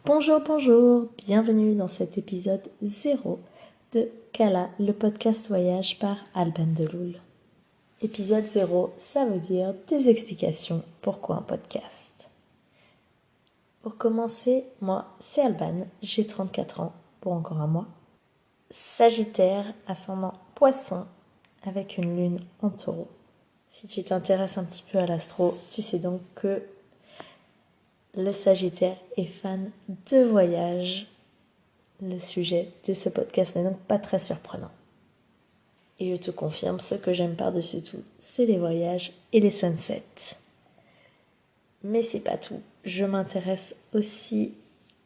Bonjour, bonjour, bienvenue dans cet épisode 0 de Kala, le podcast voyage par Alban Deloul. Épisode 0, ça veut dire des explications pourquoi un podcast. Pour commencer, moi, c'est Alban, j'ai 34 ans, pour encore un mois. Sagittaire, ascendant Poisson, avec une lune en Taureau. Si tu t'intéresses un petit peu à l'astro, tu sais donc que le Sagittaire est fan de voyage. Le sujet de ce podcast n'est donc pas très surprenant. Et je te confirme, ce que j'aime par-dessus tout, c'est les voyages et les sunsets. Mais c'est pas tout. Je m'intéresse aussi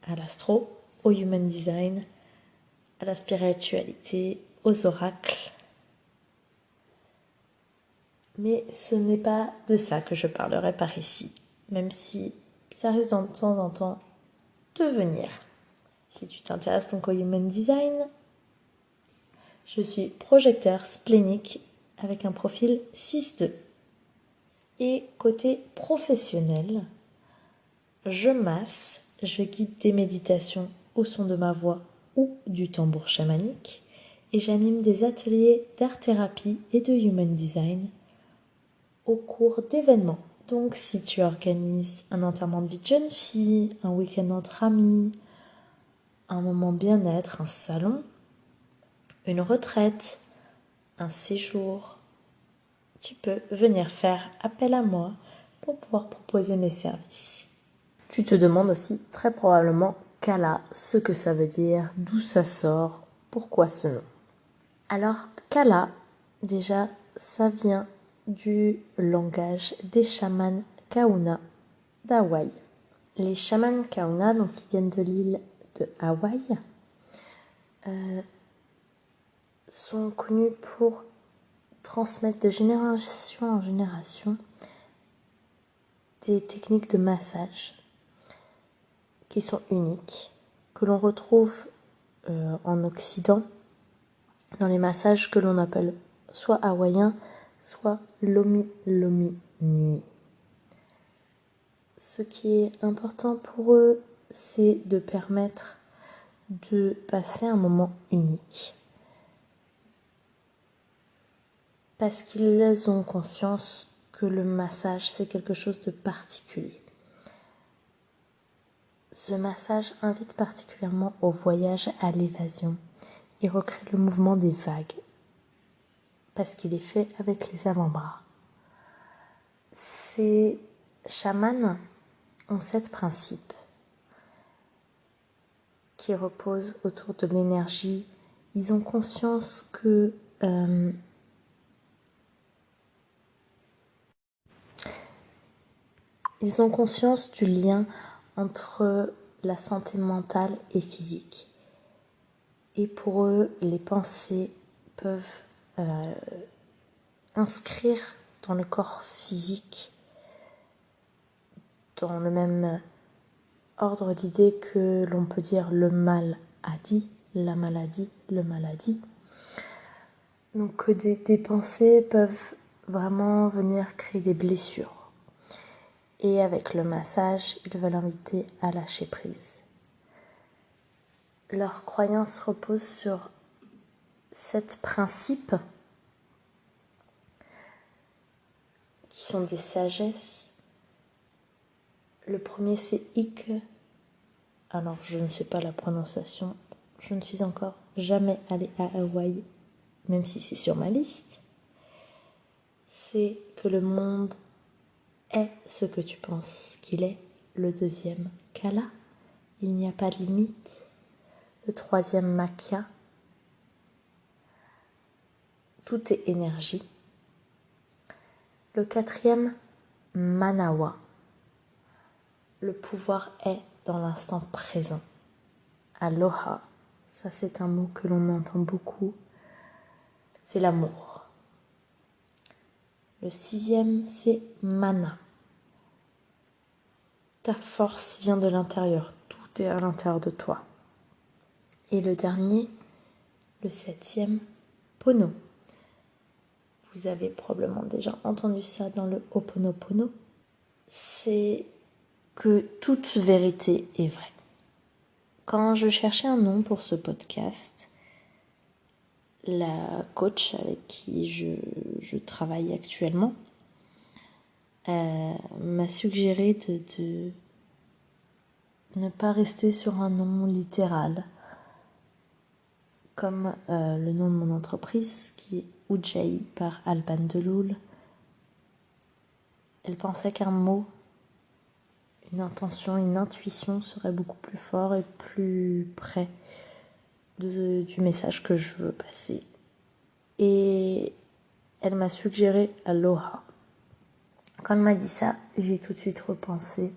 à l'astro, au human design, à la spiritualité, aux oracles. Mais ce n'est pas de ça que je parlerai par ici, même si ça risque de temps en temps de venir. Si tu t'intéresses donc au human design, je suis projecteur splénique avec un profil 6-2. Et côté professionnel, je masse, je guide des méditations au son de ma voix ou du tambour chamanique et j'anime des ateliers d'art-thérapie et de human design au cours d'événements. Donc si tu organises un enterrement de vie de jeune fille, un week-end entre amis, un moment bien-être, un salon, une retraite, un séjour, tu peux venir faire appel à moi pour pouvoir proposer mes services. Tu te demandes aussi très probablement Kala, ce que ça veut dire, d'où ça sort, pourquoi ce nom. Alors Kala, déjà, ça vient du langage des chamans Kauna d'Hawaï. Les chamans Kauna, donc qui viennent de l'île de Hawaï, sont connus pour transmettre de génération en génération des techniques de massage qui sont uniques, que l'on retrouve en Occident dans les massages que l'on appelle soit hawaïens, soit lomi lomi nui. Ce qui est important pour eux, c'est de permettre de passer un moment unique. Parce qu'ils ont conscience que le massage, c'est quelque chose de particulier. Ce massage invite particulièrement au voyage à l'évasion et recrée le mouvement des vagues, parce qu'il est fait avec les avant-bras. Ces chamans ont 7 principes qui reposent autour de l'énergie. Ils ont conscience que ils ont conscience du lien entre la santé mentale et physique. Et pour eux, les pensées peuvent inscrire dans le corps physique, dans le même ordre d'idées que l'on peut dire le mal a dit, la maladie, le maladie. Donc des pensées peuvent vraiment venir créer des blessures. Et avec le massage, ils veulent inviter à lâcher prise. Leur croyance repose sur 7 principes qui sont des sagesses. Le premier, c'est Ik. Alors, je ne sais pas la prononciation. Je ne suis encore jamais allée à Hawaï, même si c'est sur ma liste. C'est que le monde est ce que tu penses qu'il est. Le deuxième, Kala. Il n'y a pas de limite. Le troisième, Makia. Tout est énergie. Le quatrième, Manawa. Le pouvoir est dans l'instant présent. Aloha, ça c'est un mot que l'on entend beaucoup. C'est l'amour. Le 6e, c'est Mana. Ta force vient de l'intérieur. Tout est à l'intérieur de toi. Et le dernier, le 7e, Pono. Vous avez probablement déjà entendu ça dans le Ho'oponopono. C'est que toute vérité est vraie. Quand je cherchais un nom pour ce podcast, la coach avec qui je travaille actuellement m'a suggéré de ne pas rester sur un nom littéral, comme le nom de mon entreprise qui est Ujjayi par Alban Deloul. Elle pensait qu'un mot, une intention, une intuition serait beaucoup plus fort et plus près du message que je veux passer. Et elle m'a suggéré Aloha. Quand elle m'a dit ça, j'ai tout de suite repensé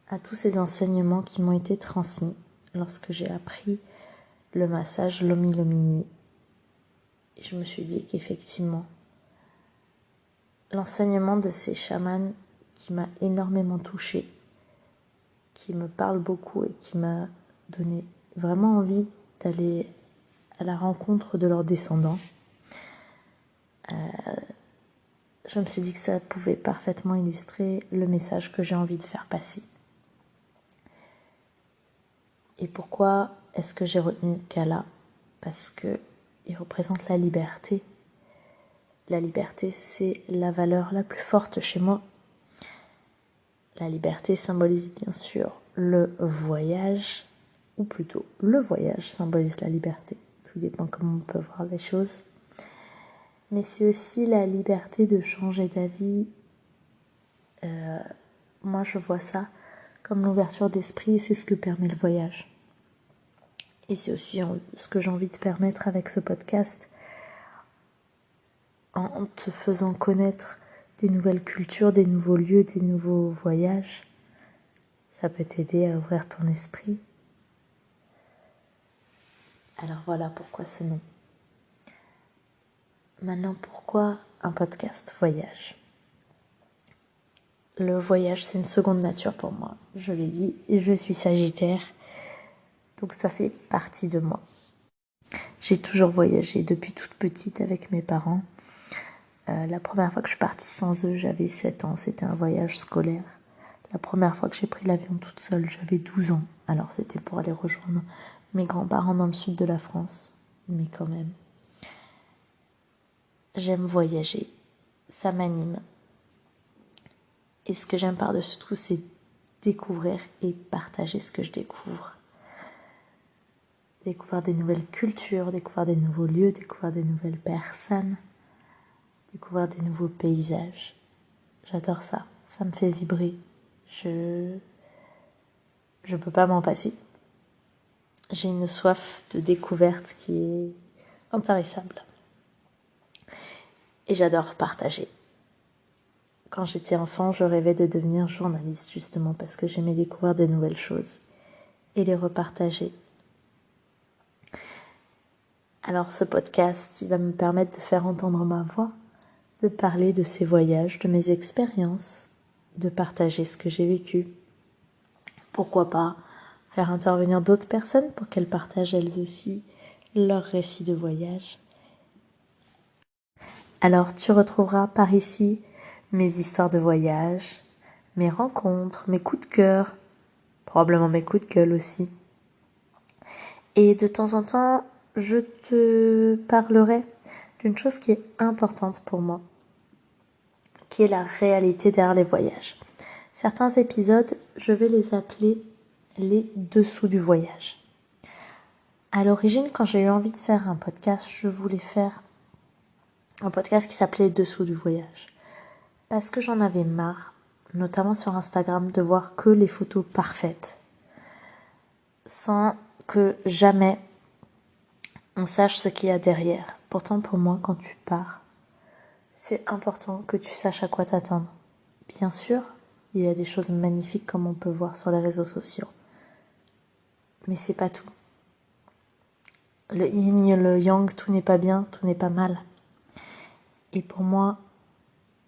à tous ces enseignements qui m'ont été transmis lorsque j'ai appris le massage Lomi Lomi Nui. Et je me suis dit qu'effectivement, l'enseignement de ces chamans qui m'a énormément touchée, qui me parle beaucoup et qui m'a donné vraiment envie d'aller à la rencontre de leurs descendants, je me suis dit que ça pouvait parfaitement illustrer le message que j'ai envie de faire passer. Et pourquoi est-ce que j'ai retenu Kala ? Parce qu'il représente la liberté. La liberté, c'est la valeur la plus forte chez moi. La liberté symbolise bien sûr le voyage, ou plutôt le voyage symbolise la liberté. Tout dépend comment on peut voir les choses. Mais c'est aussi la liberté de changer d'avis. Moi, je vois ça comme l'ouverture d'esprit et c'est ce que permet le voyage. Et c'est aussi ce que j'ai envie de permettre avec ce podcast, en te faisant connaître des nouvelles cultures, des nouveaux lieux, des nouveaux voyages. Ça peut t'aider à ouvrir ton esprit. Alors voilà pourquoi ce nom. Maintenant, pourquoi un podcast voyage ? Le voyage, c'est une seconde nature pour moi. Je l'ai dit, je suis Sagittaire, donc ça fait partie de moi. J'ai toujours voyagé depuis toute petite avec mes parents. La première fois que je suis partie sans eux, j'avais 7 ans, c'était un voyage scolaire. La première fois que j'ai pris l'avion toute seule, j'avais 12 ans. Alors c'était pour aller rejoindre mes grands-parents dans le sud de la France, mais quand même. J'aime voyager, ça m'anime. Et ce que j'aime par-dessus tout, c'est découvrir et partager ce que je découvre. Découvrir des nouvelles cultures, découvrir des nouveaux lieux, découvrir des nouvelles personnes, découvrir des nouveaux paysages. J'adore ça, ça me fait vibrer. Je peux pas m'en passer. J'ai une soif de découverte qui est intarissable. Et j'adore partager. Quand j'étais enfant, je rêvais de devenir journaliste justement parce que j'aimais découvrir de nouvelles choses et les repartager. Alors ce podcast, il va me permettre de faire entendre ma voix, de parler de ces voyages, de mes expériences, de partager ce que j'ai vécu. Pourquoi pas faire intervenir d'autres personnes pour qu'elles partagent elles aussi leurs récits de voyage. Alors tu retrouveras par ici mes histoires de voyage, mes rencontres, mes coups de cœur, probablement mes coups de gueule aussi. Et de temps en temps, je te parlerai d'une chose qui est importante pour moi, qui est la réalité derrière les voyages. Certains épisodes, je vais les appeler les dessous du voyage. À l'origine, quand j'ai eu envie de faire un podcast, je voulais faire un podcast qui s'appelait Dessous du voyage. Parce que j'en avais marre, notamment sur Instagram, de voir que les photos parfaites. Sans que jamais on sache ce qu'il y a derrière. Pourtant, pour moi, quand tu pars, c'est important que tu saches à quoi t'attendre. Bien sûr, il y a des choses magnifiques comme on peut voir sur les réseaux sociaux. Mais c'est pas tout. Le yin, le yang, tout n'est pas bien, tout n'est pas mal. Et pour moi,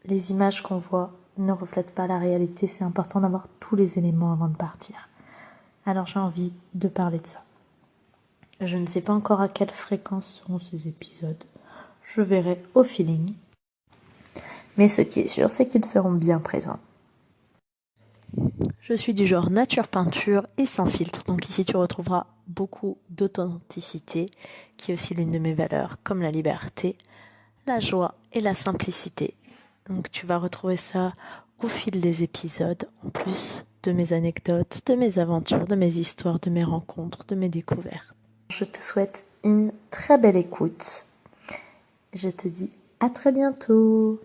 les images qu'on voit ne reflètent pas la réalité. C'est important d'avoir tous les éléments avant de partir. Alors j'ai envie de parler de ça. Je ne sais pas encore à quelle fréquence seront ces épisodes. Je verrai au feeling. Mais ce qui est sûr, c'est qu'ils seront bien présents. Je suis du genre nature peinture et sans filtre, donc ici tu retrouveras beaucoup d'authenticité, qui est aussi l'une de mes valeurs, comme la liberté, la joie et la simplicité. Donc tu vas retrouver ça au fil des épisodes, en plus de mes anecdotes, de mes aventures, de mes histoires, de mes rencontres, de mes découvertes. Je te souhaite une très belle écoute. Je te dis à très bientôt.